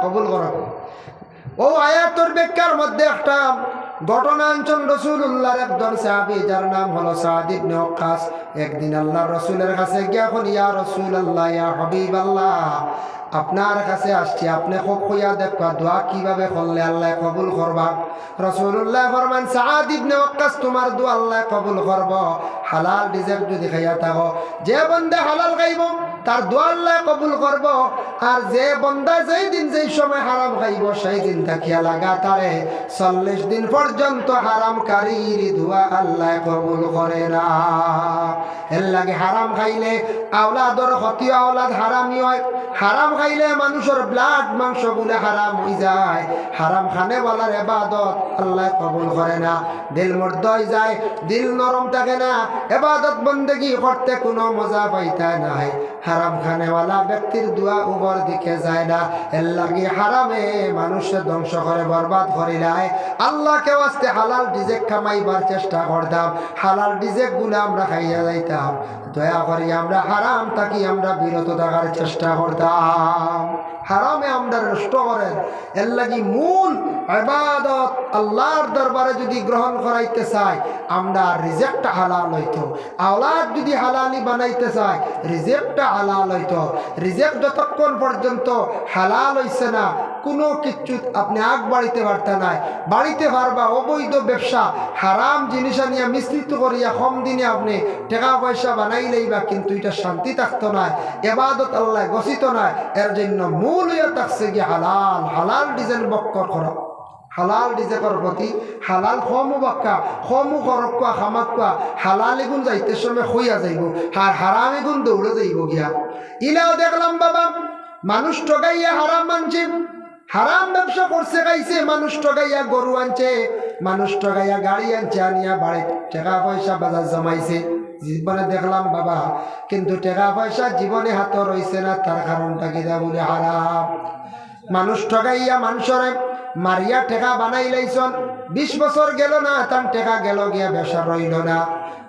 কবুল করো। ও আয়াতের ব্যাখ্যার মধ্যে একটা ঘটনা আনছেন রাসূলুল্লাহর একজন সাহাবী, যার নাম হলো সাদ ইবনে ওয়াক্কাস। একদিন আল্লাহর রাসূলের কাছে গিয়া এখন, ইয়া রাসূলুল্লাহ, ইয়া হাবিবাল্লাহ, আপনার কাছে আসছি, আপনি খুব কইয়া দেখবা দোয়া কিভাবে করলে আল্লাহ কবুল করবা। রাসূলুল্লাহ ফরমান, সাদ ইবনে ওয়াক্কাস, তোমার দোয়া আল্লাহ কবুল করব হালাল রিজিক যদি খাইয়া থাকো। যে বান্দা হালাল খাইব তার দোয়া আল্লাহ কবুল করব, আর যে বান্দা যেই দিন যেই সময় হারাম খাইব সেই দিন থাকিয়া লাগাতারে 40 দিন পর্যন্ত হারামকারীর দোয়া আল্লাহ কবুল করে না। এর লাগে হারাম খাইলে আওলাদর ক্ষতি, আওলাদ হারামি হয়। হারাম খাইলে মানুষের ব্লাড মাংস গুলো হারাম হয়ে যায়। হারাম খানে বলার ইবাদত আল্লাহ কবুল করে না। দিল মুর্দ হয়ে যায়, দিল নরম থাকে না, ইবাদত বন্দেগি করতে কোনো মজা পাইতা নাই। হারাম খানেওয়ালা ব্যক্তির দোয়া উপর দিকে যায় না। এর লাগে হারামে মানুষের ধ্বংস করে বরবাদ করে নাই। আল্লাহকে ওয়াস্তে হালাল রিজিক কামাইবার চেষ্টা করতাম, হালাল রিজিক গুলো আমরা খাইয়া যাইতাম। দয়া করি আমরা হারাম থাকি আমরা বিরত থাকার চেষ্টা করতাম। হারামে আমরা নষ্ট করেন। এর লাগি মূল ইবাদত আল্লাহর দরবারে যদি গ্রহণ করাইতে চাই, আমরা রিজিকটা হালাল হইতো। আওলাদ যদি হালালি বানাইতে চাই, রিজিকটা হালাল হইতো। রিজিক যতক্ষণ পর্যন্ত হালাল হইছে না, কোনো কিচ্ছু আপনি আগ বাড়িতে পারতে নাই। বাড়িতে পারবা অবৈধ ব্যবসা, হারাম জিনিস নিয়ে মিশ্রিত করিয়া কম দিনে আপনি টাকা পয়সা বানাইলেই বা, কিন্তু এটা শান্তি থাকতো না, ইবাদত আল্লাহ গছিত না। এর জন্য মূল হইয়া থাকছে কি হালাল, হালাল ডিজাইন বক্কর করা। হালাল রিজিকের প্রতি হালাল খমু বাক্কা, খমু করক্কা খামাক্কা, হালাল এগুন যাইতে সময় হইয়া যাইব, আর হারাম এগুন দৌড়ে যাইব গিয়া। ইলাও দেখলাম বাবা, মানুষ ঠগাইয়া হারাম মানছে, হারাম ব্যবসা করছে, খাইছে, মানুষ ঠগাইয়া গরু আনছে, মানুষ ঠগাইয়া গাড়ি আনছে, আনিয়া বাড়িতে টাকা পয়সা বাজার জমাইছে। জীবনে দেখলাম বাবা, কিন্তু টাকা পয়সা জীবনে হাতে রইছে না। তার কারণটা কি দা বলে হারাম। মানুষ ঠগাইয়া মানুষরে মারিয়া টেকা বানাই লাইছন, 20 বছর গেল না, তার টেকা গেল গিয়া ব্যবসা রইল না।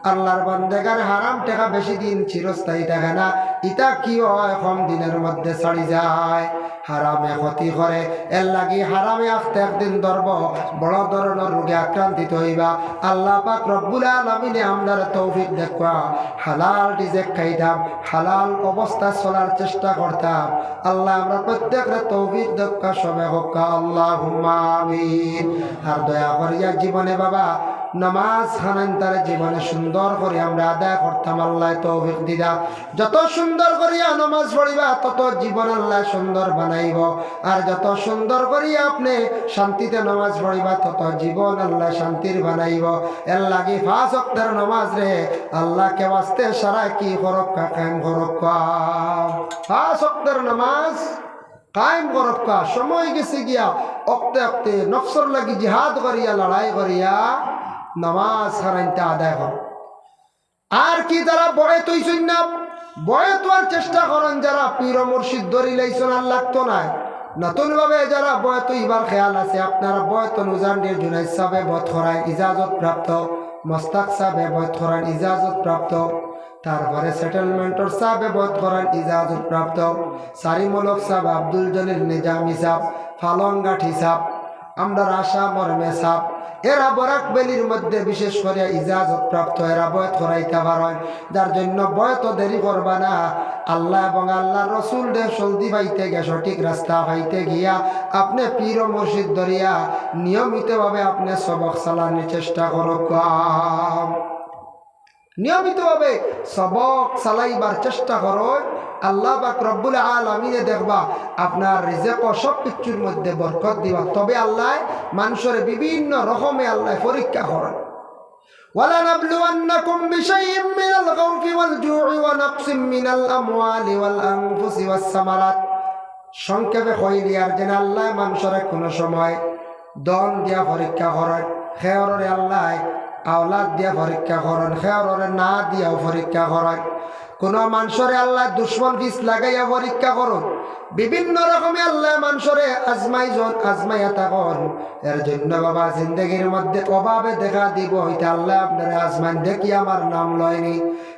আল্লাহর বান্দাগার হারাম টেকা বেশি দিন চিরস্থায়ী থাকে না। ইটা কি হয়, কম দিনের মধ্যে ছাড়ি যায়। হারামে ক্ষতি করে। এর লাগি হারামে আসতে একদিন ধরব, বড় ধরনের রোগে আক্রান্তিত হইবা। আল্লাহ পাক রব্বুল আলামিনে আমরার তৌফিক দেখবা, হালাল রিজিক খাইতাম, হালাল অবস্থা চলার চেষ্টা করতাম। আল্লাহ আমরা প্রত্যেকের তৌফিক দেখা সবে হোক, আল্লাহুম্মা আমিন। আর দয়া করিয়া জীবনে বাবা নামাজ খানান্তর জীবনে সুন্দর করে আমরা আদায় করতাম, আল্লাহ তৌফিক দিদা। যত সুন্দর করিয়া নামাজ পড়িবা তত জীবন আল্লাহ সুন্দর বানাইব, আর যত সুন্দর করিয়া আপনি শান্তিতে নামাজ পড়িবা তত জীবন আল্লাহ শান্তির বানাইব। এর লাগি 5 ওয়াক্তের নামাজ রে আল্লাহকে ওয়াস্তে সারা কি করক্কা, কায়েম করক্কা। 5 ওয়াক্তের নামাজ কায়েম করক্কা। সময় গেছে গিয়া অক্তে অক্তে নফসর লাগি জিহাদ করিয়া, লড়াই করিয়া নামাজ হারাইতে আদায় কর। আর কি যারা বয়ে তৈছই না, বয়ে তোয়ার চেষ্টা করেন, যারা পীর মুর্শিদ ধরি লাইছন আর লাগতো না, নতুন ভাবে যারা বয়ে তৈবার খেয়াল আছে, আপনারা বয়ে তো নুজান দিয়ে জুনাইদ সাহেব বধ করায় ইজাজত প্রাপ্ত, মোস্তাক সাহেব বধ করান ইজাজত প্রাপ্ত, তারপরে সেটেলমেন্টর সাহেব বধ করান ইজাজত প্রাপ্ত, সারিমূলক সাহেব, আব্দুল জলিল নিজামী সাহেব, ফালঙ্গাঠি সাহেব, আমরা আশা মর্মে সাহেব, এরা বরাক বেলির মধ্যে বিশেষ করে ইজাজত প্রাপ্ত, এরা বয়ত করাইতে পারেন। যার জন্য বয়ত দেরি করবা না। আল্লাহ এবং আল্লাহর রসুল দে সলদি পাইতে গিয়া, সঠিক রাস্তা পাইতে গিয়া আপনি পীর ও মুর্শিদ ধরিয়া নিয়মিতভাবে আপনি সবক চালানোর চেষ্টা করুক। নিয়মিতভাবে সবক চালাইবার চেষ্টা করো। আল্লাহ পাক রব্বুল আলামিনে দেখবা আপনার রিজিক ও সব কিছুর মধ্যে বরকত দিবা। তবে আল্লাহ মানুষের বিভিন্ন রকমে আল্লাহ পরীক্ষা করেন। وَلَنَبْلُوَنَّكُمْ بِشَيْءٍ مِّنَ الْخَوْفِ وَالْجُوعِ وَنَقْصٍ مِّنَ الْأَمْوَالِ وَالْأَنفُسِ وَالثَّمَرَاتِ। সংক্ষেপে কইলি আর যেন আল্লাহ মানুষের কোনো সময় দন দিয়া পরীক্ষা করেন, খেয়রে আল্লাহ আওলাদ দিয়া পরীক্ষা করেন, খেয়রে না দিয়াও পরীক্ষা করেন। কোনো মানুষরে আল্লাহ দুশ্মন ফিস লাগাইয়া পরীক্ষা করুন। বিভিন্ন রকমে আল্লাহ মানুষরে আজমাইয়া থাকুন। এর জন্য বাবা জিন্দগির মধ্যে অভাবে দেখা দিব, হইতে আল্লাহ আপনার আজমান দেখি আমার নাম লয়নি।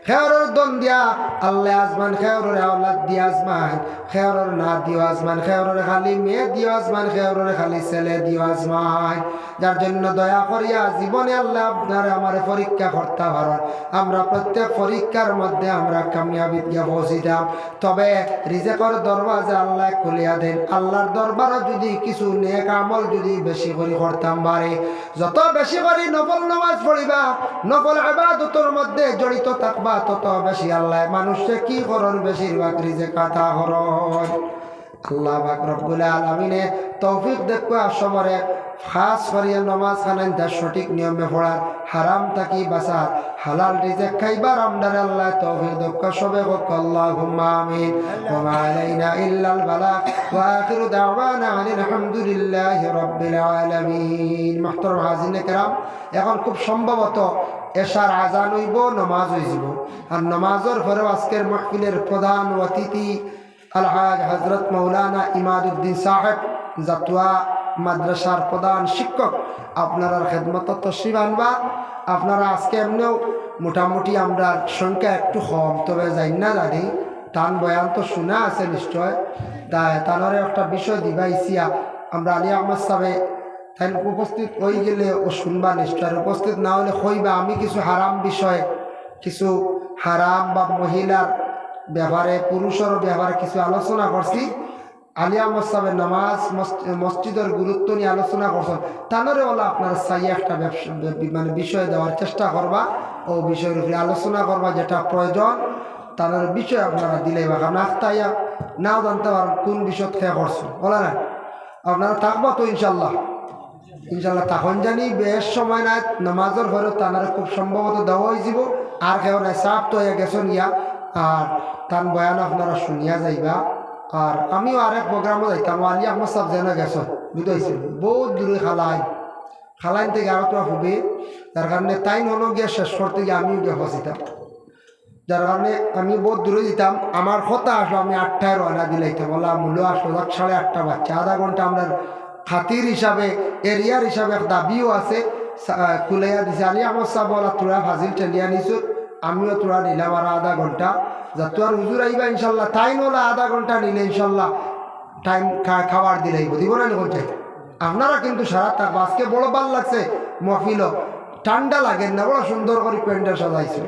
খেয়রর দন দিয়া আল্লাহ আজমান খেয়রর আওলাদ দিয়া আজমান খেয়রর না দিও আজমান খেয়রর খালি মেয়ে দিও আজমান খেয়রর খালি ছেলে দিও আজমান যার জন্য দয়া করিয়া জীবনে আল্লাহ আপনার আমার পরীক্ষা করতে পারেন আমরা প্রত্যেক পরীক্ষার মধ্যে আমরা কামিয়াবি গিয়ে পৌঁছিতাম তবে রিজেকর দরওয়াজা আল্লাহ খুলিয়া দেন আল্লাহর দরবারে যদি কিছু নেক আমল যদি বেশি করে করতাম পারে যত বেশি করে নফল নামাজ পড়িবা নফল ইবাদতের মধ্যে জড়িত থাকবা তত বেশি আল্লাহ মানুষকে কি করন বেশিরভাগ রিজেক আতা করন আল্লাহ পাক রব্বুল আলামিনে তৌফিক দেখবা সবরে খাস করিয়া নামাজ খানান তার সঠিক নিয়মে পড়ার হারাম থাকি বাঁচা হালাল রিজেক খাইবার আমদার আল্লাহ তৌফিক দেখবা সবে হোক আল্লাহুম্মা আমিন ওয়া মা আলাইনা ইল্লাল বালাগ ওয়া আখিরু দাওয়ানা আনিল হামদুলিল্লাহি রাব্বিল আলামিন মুহতারাম হাজিরিনে কেরাম এখন খুব সম্ভবত এশার আজান হইব নামাজ হইব আর নামাজের পরে আজকের মাহফিলের প্রধান অতিথি আলহাজ হযরত মাওলানা ইমাদউদ্দিন সাহেব জাতুয়া মাদ্রাসার প্রধান শিক্ষক আপনারা খেদমত তশরিফ আনবা আপনারা আজকে এমনিও মোটামুটি আমরা সংখ্যা একটু কম তবে যাই না জানি টান বয়ান তো শোনা আছে নিশ্চয় তাই তানারে একটা বিষয় দিবাইছিয়া আমরা আলী আহমদ সাহেব তাই উপস্থিত হয়ে গেলে ও শুনবা নিশ্চয় উপস্থিত না হলে কইবা আমি কিছু হারাম বিষয় কিছু হারাম বা মহিলার ব্যাপারে পুরুষের ব্যাপারে কিছু আলোচনা করছি আলী আহমদ সাহেবের নামাজ মসজিদের গুরুত্ব নিয়ে আলোচনা করছেন তানরে ওলা আপনার চাই একটা ব্যবসা মানে বিষয় দেওয়ার চেষ্টা করবা ও বিষয়ের উপরে আলোচনা করবা যেটা প্রয়োজন তার বিষয় আপনারা দিলে বা কারণ আখতাইয়া নাও জানতে পারেন কোন বিষয় খেয়া করছেন বলা না আপনারা থাকবো তো ইনশাল্লাহ তখন জানি বেশ সময় নাই নামাজের ঘরে তানারে খুব সম্ভবত দেওয়া হয়ে যাব আর কেউ নাই সাপ তো হয়ে গেছেন ইয়া আর তার বয়ান আপনারা শুনিয়া যাইবা আর আমিও আরেক প্রোগ্রামে যাইতাম আলী আহমদ সাহেব যেন গেছেন বুঝাইছিল বহুত দূরে খালাইন থেকে আরো তো হবে যার কারণে তাই হলো গিয়ে শেষ করতে গিয়ে আমিও গিয়ে ফসিতাম যার কারণে আমি বহুত দূরে যেতাম আমার কথা আসলো আমি 8টায় রওনা দিলাইতাম বলা মূল্য আসলো 8:30 বাচ্চা আধা ঘন্টা আমরা খাতির হিসাবে এরিয়ার হিসাবে দাবিও আছে খুলাইয়া দিছে আলী আহমদ সাহেব বলা তোরা ফাজিল ঠেলিয়া নিছো আমিও তোরা নিলাম আর আধা ঘন্টা যা তোর হুজুর আইবা ইনশাল্লাহ তাই নলা আধা ঘন্টা নিলে ইনশাল্লাহ টাইম খাবার দিলাইব দিব না বলছে আপনারা কিন্তু সারা থাকবো আজকে বড় ভাল লাগছে মহফিল ঠান্ডা লাগেন না বড় সুন্দর করে প্যান্ডেল সাজাইছে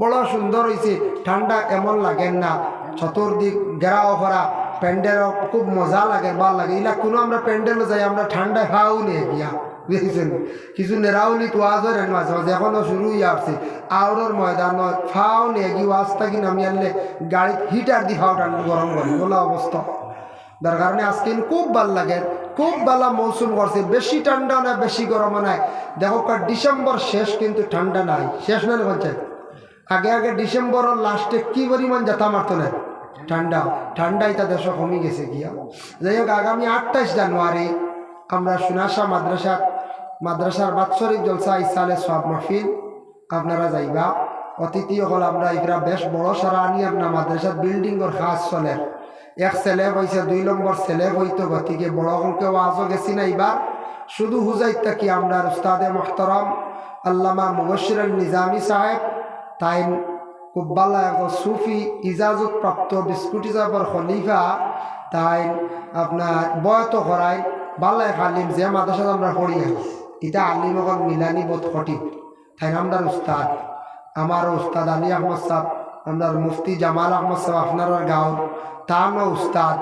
বড় সুন্দর হয়েছে ঠান্ডা এমন লাগেন না চতুর্দিক ঘেরাও করা প্যান্ডেলও খুব মজা লাগে ভাল লাগে এগুলা কোনো আমরা প্যান্ডেলও যাই আমরা ঠান্ডায় খাওয়াও নিয়ে গিয়া বুঝেছেন কিছু নেরাউলি তো আজের মাঝে মাঝে এখনও শুরু হয়ে আসছে আউরের ময়দান ফাও নিয়ে গিয়ে ওয়াজ থাকি নামি আনলে গাড়ি হিটার দি ফাও টান গরম করি বলা অবস্থা যার কারণে আজকে খুব ভাল লাগে খুব ভালো মৌসুম করছে বেশি ঠান্ডা না বেশি গরম নাই দেখো ডিসেম্বর শেষ কিন্তু ঠান্ডা নাই শেষ না বলছে আগে ডিসেম্বরের লাস্টে কি পরিমাণ যেতা মারত না ঠান্ডা এটা দেশ কমে গেছে গিয়া যাই হোক আগামী 28 জানুয়ারি আমরা সুনাশা মাদ্রাসার বাৎসরিক জলসা ইসালে সব মাহফিল আপনারা যাইবা অতিথি হল আমরা এগুলা বেশ বড় সারা আনি আপনার মাদ্রাসার বিল্ডিংয়ের খাস চলে এক ছেলে হয়েছে 2 নম্বর ছেলে হইতো গতিকে বড় হলকে ওয়াজও গেছি না এবার শুধু হুজাইতা কি আমরা উস্তাদে মোহতারাম আল্লামা মুবশির আল নিজামী সাহেব তাই খুব ভালো একজন সুফি ইজাজত প্রাপ্ত বিস্কুট হিসাবের খলিফা তাই আপনার বয়ত করাই ভালো এক আলিম যে মাদ্রাসা আমরা পড়ি এটা আলিম এখন মিলানি বোধ কঠিন তাই আমরা উস্তাদ আমার উস্তাদ আলী আহমদ সাহেব আমরা মুফতি জামাল আহমদ সাহেব আপনার গাঁও তাম উস্তাদ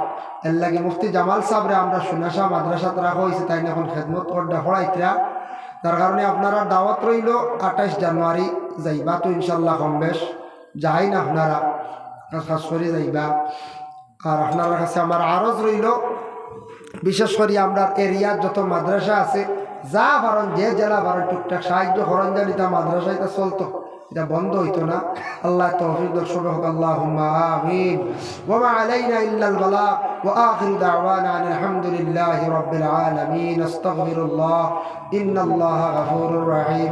এর লাগে মুফতি জামাল সাহেবরে আমরা সুনাশা মাদ্রাসাত রাখা হয়েছে তাই এখন খেদমত করতে পড়াইতরা তার কারণে আপনারা দাওয়াত রইল 28 জানুয়ারি যাইবা তো ইনশাল্লাহ কম বেশ যাই না আপনারা খাস করে যাইবা আর আপনার কাছে আমার আরজ রইল বিশেষ করে আমরা এরিয়ার যত মাদ্রাসা আছে যা পারেন যে জেলা পারেন টুকটাক সাহায্য করেন জানি তা মাদ্রাসায় তা চলতো এটা বন্ধ হইতো না আল্লাহ তৌফিক দর্শক হোক আল্লাহুম্মা আমিন ওয়া মা আলাইনা ইল্লাল বালাগ ওয়া আখিরু দাওয়ানা আলহামদুলিল্লাহি রাব্বিল আলামিন আস্তাগফিরুল্লাহ ইন্নাল্লাহা গফুরুর রহিম।